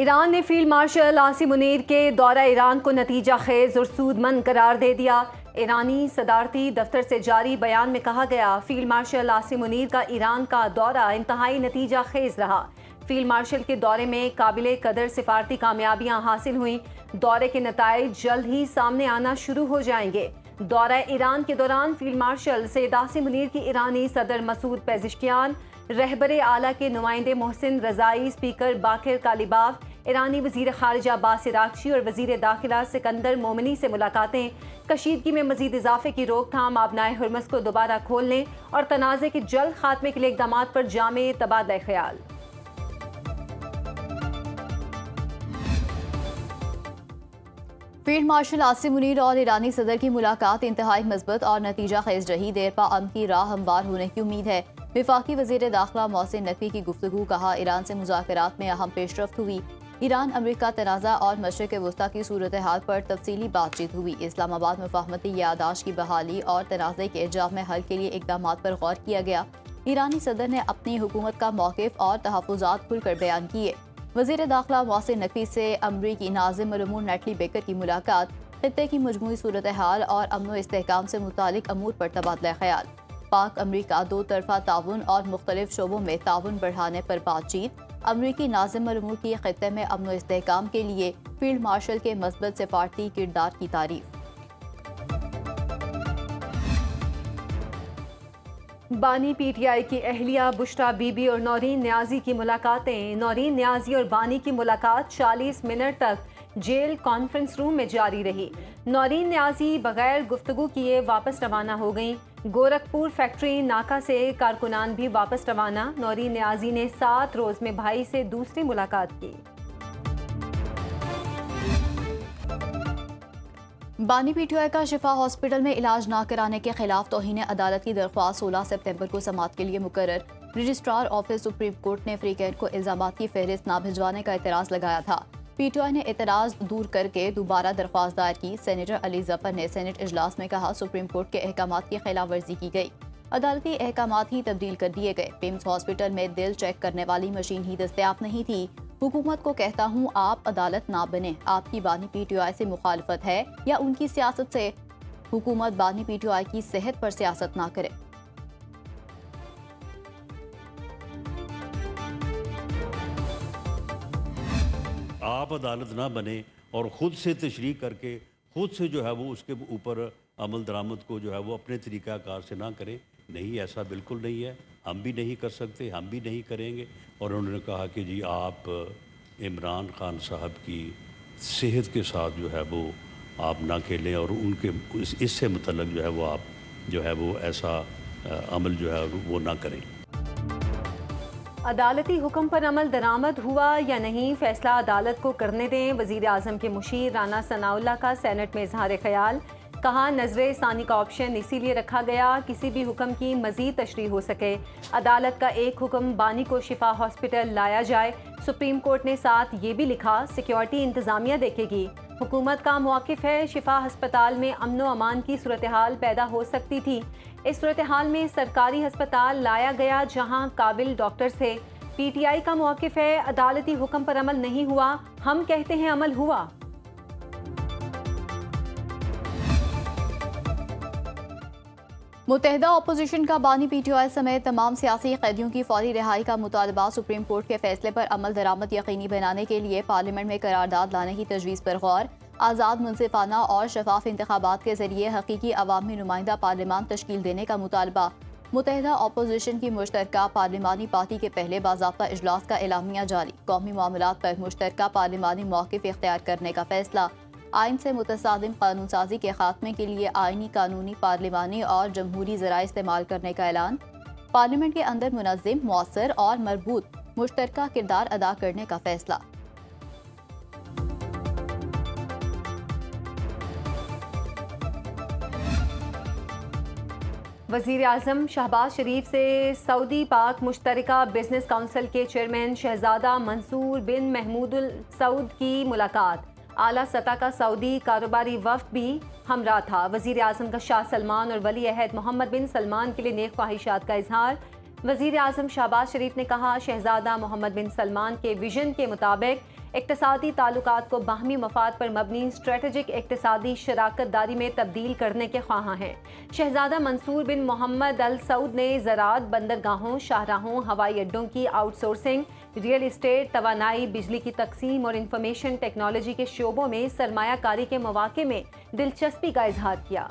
ایران نے field marshal Asim Munir کے دورہ ایران کو نتیجہ خیز اور سود مند قرار دے دیا۔ ایرانی صدارتی دفتر سے جاری بیان میں کہا گیا، فیلڈ مارشل عاصم منیر کا ایران کا دورہ انتہائی نتیجہ خیز رہا۔ فیلڈ مارشل کے دورے میں قابل قدر سفارتی کامیابیاں حاصل ہوئیں۔ دورے کے نتائج جلد ہی سامنے آنا شروع ہو جائیں گے۔ دورہ ایران کے دوران فیلڈ مارشل سید عاصم منیر کی ایرانی صدر مسعود پیزشکیان، رہبر اعلیٰ کے نمائندے محسن رضائی، اسپیکر باقر کالیباف، ایرانی وزیر خارجہ عباس عراقچی اور وزیر داخلہ سکندر مومنی سے ملاقاتیں کشیدگی میں مزید اضافے کی روک تھام، آبنائے ہرمز کو دوبارہ کھولنے اور تنازع کے جلد خاتمے کے لیے اقدامات پر جامع تبادلہ خیال۔ فیلڈ مارشل عاصم منیر اور ایرانی صدر کی ملاقات انتہائی مثبت اور نتیجہ خیز رہی۔ دیر پا امن کی راہ ہموار ہونے کی امید ہے۔ وفاقی وزیر داخلہ محسن نقوی کی گفتگو، کہا ایران سے مذاکرات میں اہم پیش رفت ہوئی۔ ایران امریکہ تنازع اور مشرق وسطیٰ کی صورتحال پر تفصیلی بات چیت ہوئی۔ اسلام آباد مفاہمتی یادداشت کی بحالی اور تنازع کے جامع حل کے لیے اقدامات پر غور کیا گیا۔ ایرانی صدر نے اپنی حکومت کا موقف اور تحفظات کھل کر بیان کیے۔ وزیر داخلہ محسن نقوی سے امریکی ناظم الامور نیٹلی بیکر کی ملاقات، خطے کی مجموعی صورتحال اور امن و استحکام سے متعلق امور پر تبادلہ خیال۔ پاک امریکہ دو طرفہ تعاون اور مختلف شعبوں میں تعاون بڑھانے پر بات چیت۔ امریکی ناظم الامور کی خطے میں امن و استحکام کے لیے فیلڈ مارشل کے مثبت سفارتی کردار کی تعریف۔ بانی پی ٹی آئی کی اہلیہ بشریٰ بی بی اور نورین نیازی کی ملاقاتیں۔ نورین نیازی اور بانی کی ملاقات 40 منٹ تک جیل کانفرنس روم میں جاری رہی۔ نورین نیازی بغیر گفتگو کیے واپس روانہ ہو گئیں۔ گورکھپور فیکٹری ناکہ سے کارکنان بھی واپس روانہ۔ نورین نیازی نے 7 روز میں بھائی سے دوسری ملاقات کی۔ بانی پی ٹی آئی کا شفا ہاسپٹل میں علاج نہ کرانے کے خلاف توہین عدالت کی درخواست 16 سپتمبر کو سماعت کے لیے مقرر۔ رجسٹرار آفس سپریم کورٹ نے فریقین کو الزامات کی فہرست نہ بھجوانے کا اعتراض لگایا تھا۔ پی ٹی آئی نے اعتراض دور کر کے دوبارہ درخواست دائر کی۔ سینیٹر علی ظفر نے سینٹ اجلاس میں کہا، سپریم کورٹ کے احکامات کی خلاف ورزی کی گئی، عدالتی احکامات ہی تبدیل کر دیے گئے۔ پیمز ہاسپٹل میں دل چیک کرنے والی مشین ہی دستیاب نہیں تھی۔ حکومت کو کہتا ہوں، آپ عدالت نہ بنیں۔ آپ کی بانی پی ٹی آئی سے مخالفت ہے یا ان کی سیاست سے؟ حکومت بانی پی ٹی آئی کی صحت پر سیاست نہ کرے۔ آپ عدالت نہ بنے اور خود سے تشریح کر کے خود سے جو ہے وہ اس کے اوپر عمل درآمد کو جو ہے وہ اپنے طریقہ کار سے نہ کریں۔ نہیں، ایسا بالکل نہیں ہے، ہم بھی نہیں کر سکتے، ہم بھی نہیں کریں گے۔ اور انہوں نے کہا کہ جی آپ عمران خان صاحب کی صحت کے ساتھ جو ہے وہ آپ نہ کھیلیں اور ان کے اس سے متعلق جو ہے وہ آپ جو ہے وہ ایسا عمل جو ہے وہ نہ کریں۔ عدالتی حکم پر عمل درآمد ہوا یا نہیں، فیصلہ عدالت کو کرنے دیں۔ وزیر اعظم کے مشیر رانا ثناء اللہ کا سینٹ میں اظہار خیال، کہا نظر ثانی کا آپشن اسی لیے رکھا گیا کسی بھی حکم کی مزید تشریح ہو سکے۔ عدالت کا ایک حکم بانی کو شفا ہاسپٹل لایا جائے۔ سپریم کورٹ نے ساتھ یہ بھی لکھا، سیکیورٹی انتظامیہ دیکھے گی۔ حکومت کا موقف ہے، شفا ہسپتال میں امن و امان کی صورتحال پیدا ہو سکتی تھی۔ اس صورتحال میں سرکاری ہسپتال لایا گیا جہاں قابل ڈاکٹرز تھے۔ پی ٹی آئی کا موقف ہے، عدالتی حکم پر عمل نہیں ہوا، ہم کہتے ہیں عمل ہوا۔ متحدہ اپوزیشن کا بانی پی ٹی آئی سمیت تمام سیاسی قیدیوں کی فوری رہائی کا مطالبہ، سپریم کورٹ کے فیصلے پر عمل درآمد یقینی بنانے کے لیے پارلیمنٹ میں قرارداد لانے کی تجویز پر غور۔ آزاد، منصفانہ اور شفاف انتخابات کے ذریعے حقیقی عوامی نمائندہ پارلیمان تشکیل دینے کا مطالبہ۔ متحدہ اپوزیشن کی مشترکہ پارلیمانی پارٹی کے پہلے باضابطہ اجلاس کا اعلامیہ جاری۔ قومی معاملات پر مشترکہ پارلیمانی موقف اختیار کرنے کا فیصلہ۔ آئین سے متصادم قانون سازی کے خاتمے کے لیے آئینی، قانونی، پارلیمانی اور جمہوری ذرائع استعمال کرنے کا اعلان۔ پارلیمنٹ کے اندر منظم، مؤثر اور مربوط مشترکہ کردار ادا کرنے کا فیصلہ۔ وزیر اعظم شہباز شریف سے سعودی پاک مشترکہ بزنس کونسل کے چیئرمین شہزادہ منصور بن محمود السعود کی ملاقات۔ اعلیٰ سطح کا سعودی کاروباری وفد بھی ہمراہ تھا۔ وزیر اعظم کا شاہ سلمان اور ولی عہد محمد بن سلمان کے لیے نیک خواہشات کا اظہار۔ وزیر اعظم شہباز شریف نے کہا، شہزادہ محمد بن سلمان کے ویژن کے مطابق اقتصادی تعلقات کو باہمی مفاد پر مبنی اسٹریٹجک اقتصادی شراکت داری میں تبدیل کرنے کے خواہاں ہیں۔ شہزادہ منصور بن محمد ال سعود نے زراعت، بندرگاہوں، شاہراہوں، ہوائی اڈوں کی آؤٹ سورسنگ، ریئل اسٹیٹ، توانائی، بجلی کی تقسیم اور انفارمیشن ٹیکنالوجی کے شعبوں میں سرمایہ کاری کے مواقع میں دلچسپی کا اظہار کیا۔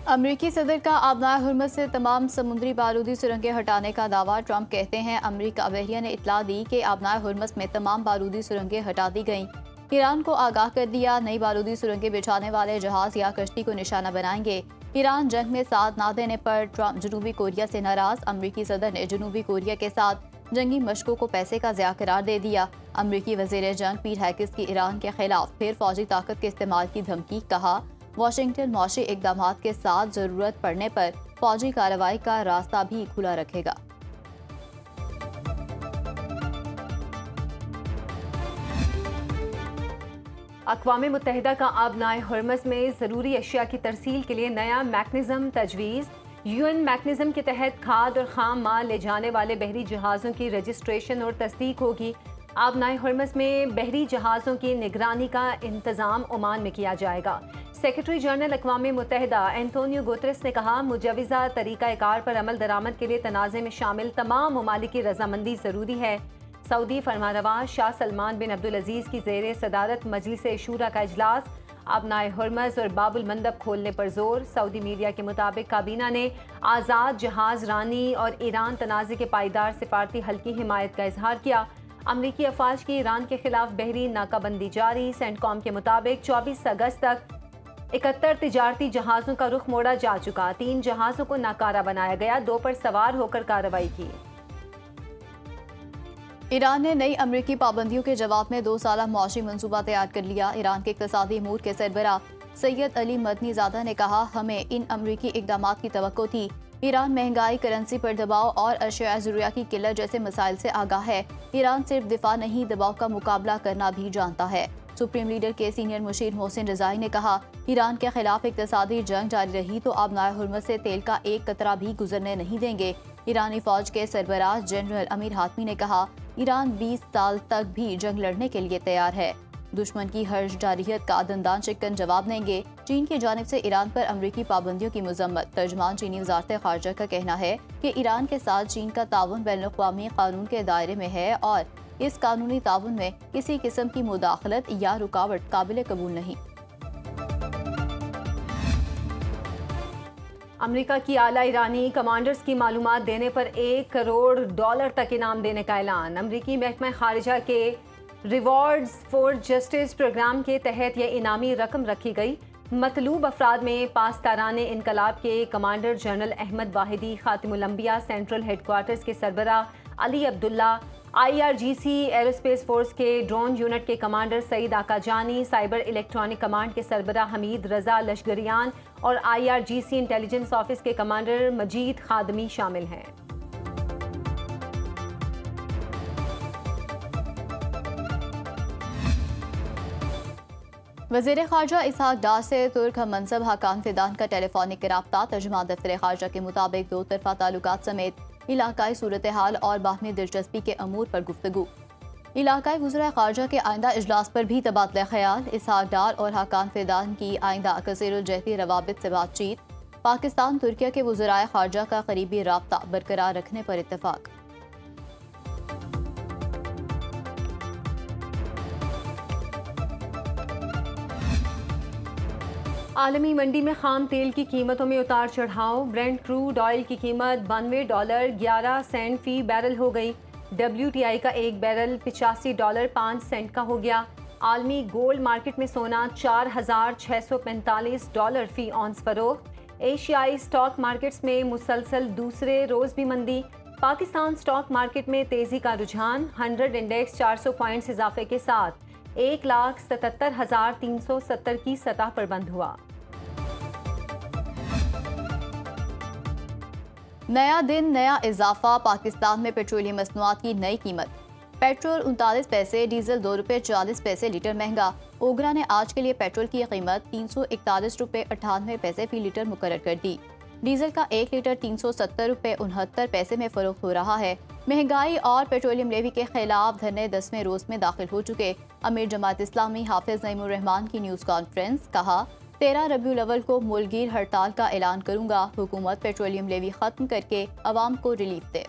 امریکی صدر کا آبنائے ہرمز سے تمام سمندری بارودی سرنگیں ہٹانے کا دعویٰ۔ ٹرمپ کہتے ہیں امریکہ بحریہ نے اطلاع دی کہ آبنائے ہرمز میں تمام بارودی سرنگیں ہٹا دی گئیں۔ ایران کو آگاہ کر دیا، نئی بارودی سرنگیں بچھانے والے جہاز یا کشتی کو نشانہ بنائیں گے۔ ایران جنگ میں ساتھ نہ دینے پر ٹرمپ جنوبی کوریا سے ناراض۔ امریکی صدر نے جنوبی کوریا کے ساتھ جنگی مشقوں کو پیسے کا ضیاع قرار دے دیا۔ امریکی وزیر جنگ پیٹ ہیگس کی ایران کے خلاف پھر فوجی طاقت کے استعمال کی دھمکی۔ کہا واشنگٹن معاشی اقدامات کے ساتھ ضرورت پڑنے پر فوجی کارروائی کا راستہ بھی کھلا رکھے گا۔ اقوام متحدہ کا آبنائے ہرمز میں ضروری اشیاء کی ترسیل کے لیے نیا میکنزم تجویز۔ یو این میکنزم کے تحت کھاد اور خام مال لے جانے والے بحری جہازوں کی رجسٹریشن اور تصدیق ہوگی۔ آبنائے ہرمز میں بحری جہازوں کی نگرانی کا انتظام عمان میں کیا جائے گا۔ سیکرٹری جنرل اقوام متحدہ اینٹونیو گوتریس نے کہا مجوزہ طریقہ کار پر عمل درآمد کے لیے تنازع میں شامل تمام ممالک کی رضامندی ضروری ہے۔ سعودی فرمانروا شاہ سلمان بن عبدالعزیز کی زیر صدارت مجلس شورا کا اجلاس۔ آبنائے ہرمز اور باب المندب کھولنے پر زور۔ سعودی میڈیا کے مطابق کابینہ نے آزاد جہاز رانی اور ایران تنازع کے پائیدار سفارتی حل کی حمایت کا اظہار کیا۔ امریکی افواج کی ایران کے خلاف بحری ناکہ بندی جاری۔ سینٹ کام کے مطابق 24 اگست تک 71 تجارتی جہازوں کا رخ موڑا جا چکا۔ 3 جہازوں کو ناکارہ بنایا گیا، 2 پر سوار ہو کر کارروائی کی۔ ایران نے نئی امریکی پابندیوں کے جواب میں 2 سالہ معاشی منصوبہ تیار کر لیا۔ ایران کے اقتصادی امور کے سربراہ سید علی مدنی زادہ نے کہا ہمیں ان امریکی اقدامات کی توقع تھی۔ ایران مہنگائی، کرنسی پر دباؤ اور اشیاء ضروریات کی قلت جیسے مسائل سے آگاہ ہے۔ ایران صرف دفاع نہیں، دباؤ کا مقابلہ کرنا بھی جانتا ہے۔ سپریم لیڈر کے سینئر مشیر محسن رضائی نے کہا ایران کے خلاف اقتصادی جنگ جاری رہی تو آبنائے ہرمز سے تیل کا ایک قطرہ بھی گزرنے نہیں دیں گے۔ ایرانی فوج کے سربراہ جنرل امیر حاتمی نے کہا ایران 20 سال تک بھی جنگ لڑنے کے لیے تیار ہے، دشمن کی ہر جارحیت کا دندان شکن جواب دیں گے۔ چین کی جانب سے ایران پر امریکی پابندیوں کی مذمت۔ ترجمان چینی وزارت خارجہ کا کہنا ہے کہ ایران کے ساتھ چین کا تعاون بین الاقوامی قانون کے دائرے میں ہے اور اس قانونی تعاون میں کسی قسم کی مداخلت یا رکاوٹ قابل قبول نہیں۔ امریکہ کی اعلیٰ ایرانی کمانڈرز کی معلومات دینے پر $1 کروڑ تک انعام دینے کا اعلان۔ امریکی محکمہ خارجہ کے ریوارڈز فور جسٹس پروگرام کے تحت یہ انعامی رقم رکھی گئی۔ مطلوب افراد میں پاسداران انقلاب کے کمانڈر جنرل احمد واحدی، خاتم الانبیاء سینٹرل ہیڈ کوارٹرز کے سربراہ علی عبداللہ، IRGC ایروسپیس فورس کے ڈرون یونٹ کے کمانڈر سعید آقا جانی، سائبر الیکٹرانک کمانڈ کے سربراہ حمید رضا لشگریان اور IRGC انٹیلیجنس آفس کے کمانڈر مجید خادمی شامل ہیں۔ وزیر خارجہ اسحاق ڈار سے ترک ہم منصب حاکان فیدان کا ٹیلی فونک رابطہ۔ ترجمان دفتر خارجہ کے مطابق 2 طرفہ تعلقات سمیت علاقائی صورتحال اور باہمی دلچسپی کے امور پر گفتگو۔ علاقائی وزرائے خارجہ کے آئندہ اجلاس پر بھی تبادلہ خیال۔ اسحاق ڈار اور حاکان فیدان کی آئندہ کثیر الجہتی روابط سے بات چیت۔ پاکستان ترکیہ کے وزرائے خارجہ کا قریبی رابطہ برقرار رکھنے پر اتفاق۔ عالمی منڈی میں خام تیل کی قیمتوں میں اتار چڑھاؤ۔ برینٹ کروڈ آئل کی قیمت $92.11 فی بیرل ہو گئی۔ WTI کا ایک بیرل $85.05 کا ہو گیا۔ عالمی گولڈ مارکیٹ میں سونا $4,645 فی اونس فروخت۔ ایشیائی سٹاک مارکیٹس میں مسلسل دوسرے روز بھی مندی۔ پاکستان سٹاک مارکیٹ میں تیزی کا رجحان۔ 100 انڈیکس 400 پوائنٹس اضافے کے ساتھ 1,77,370 کی سطح پر بند ہوا۔ نیا دن نیا اضافہ۔ پاکستان میں پیٹرولیم مصنوعات کی نئی قیمت۔ پیٹرول 39 پیسے، ڈیزل $2.40 لیٹر مہنگا۔ اوگرا نے آج کے لیے پیٹرول کی قیمت $341.98 فی لیٹر مقرر کر دی۔ ڈیزل کا 1 لیٹر 370 روپے 69 پیسے میں فروخت ہو رہا ہے۔ مہنگائی اور پیٹرولیم لیوی کے خلاف دھرنے 10ویں روز میں داخل ہو چکے۔ امیر جماعت اسلامی حافظ نعیم الرحمان کی نیوز کانفرنس، کہا 13 ربیع الاول کو ملک گیر ہڑتال کا اعلان کروں گا، حکومت پیٹرولیم لیوی ختم کر کے عوام کو ریلیف دے۔